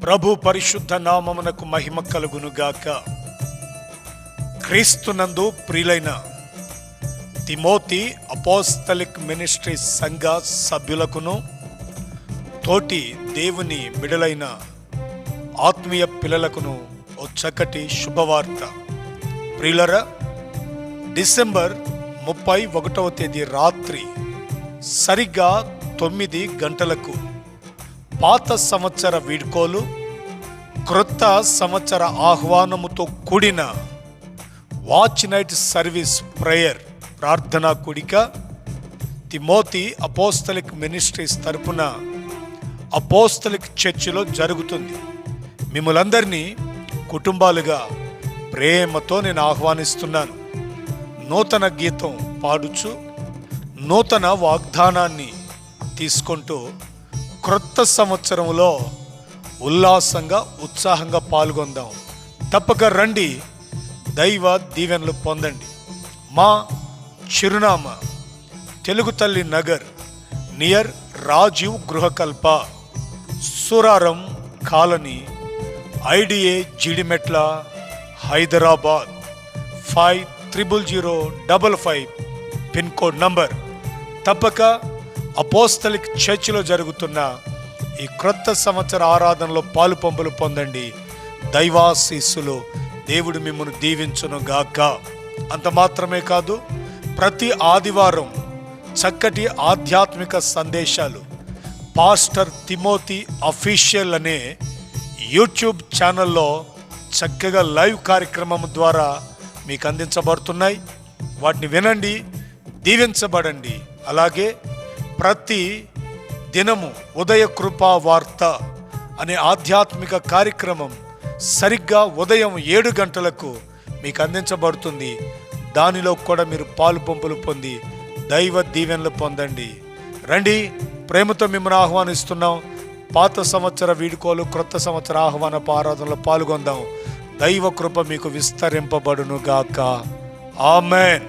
ప్రభు పరిశుద్ధ నామమునకు మహిమ కలుగునుగాక. క్రీస్తునందు ప్రియులైన తిమోతి అపోస్తలిక్ మినిస్ట్రీ సంఘ సభ్యులకును తోటి దేవుని బిడలైన ఆత్మీయ పిల్లలకును ఓ చక్కటి శుభవార్త. ప్రియులరా, డిసెంబర్ 31వ తేదీ రాత్రి సరిగ్గా 9 గంటలకు పాత సంవత్సర వీడ్కోలు, క్రొత్త సంవత్సర ఆహ్వానముతో కూడిన వాచ్ నైట్ సర్వీస్ ప్రేయర్ ప్రార్థనా కూడిక తిమోతి అపోస్తలిక్ మినిస్ట్రీస్ తరపున అపోస్తలిక్ చర్చిలో జరుగుతుంది. మిమ్మల్ందరినీ కుటుంబాలుగా ప్రేమతో నేను ఆహ్వానిస్తున్నాను. నూతన గీతం పాడుచు నూతన వాగ్దానాన్ని తీసుకుంటూ క్రొత్త సంవత్సరంలో ఉల్లాసంగా ఉత్సాహంగా పాల్గొందాం. తప్పక రండి, దైవ దీవెనలు పొందండి. మా చిరునామా Telugu Talli Nagar near Rajiv Gruhakalpa, Suraram colony, IDA Jeedimetla, Hyderabad 500555 pin code number. తప్పక అపోస్తలిక్ చర్చిలో జరుగుతున్న ఈ క్రొత్త సంవత్సర ఆరాధనలో పాలు పంపులు పొందండి. దైవాశీస్సులు దేవుడు మిమ్మల్ని దీవించును గాక. అంత మాత్రమే కాదు, ప్రతి ఆదివారం చక్కటి ఆధ్యాత్మిక సందేశాలు పాస్టర్ తిమోతి అఫీషియల్ అనే యూట్యూబ్ ఛానల్లో చక్కగా లైవ్ కార్యక్రమం ద్వారా మీకు అందించబడుతున్నాయి. వాటిని వినండి, దీవించబడండి. అలాగే ప్రతి దినము ఉదయ కృపా వార్త అనే ఆధ్యాత్మిక కార్యక్రమం సరిగ్గా ఉదయం 7 గంటలకు మీకు అందించబడుతుంది. దానిలో కూడా మీరు పాలు పంపులు పొంది దైవ దీవెనలు పొందండి. రండి, ప్రేమతో మిమ్మల్ని ఆహ్వానిస్తున్నాం. పాత సంవత్సర వీడుకోలు, క్రొత్త సంవత్సర ఆహ్వాన ఆరాధనలో పాల్గొందాం. దైవ కృప మీకు విస్తరింపబడును గాక. ఆమెన్.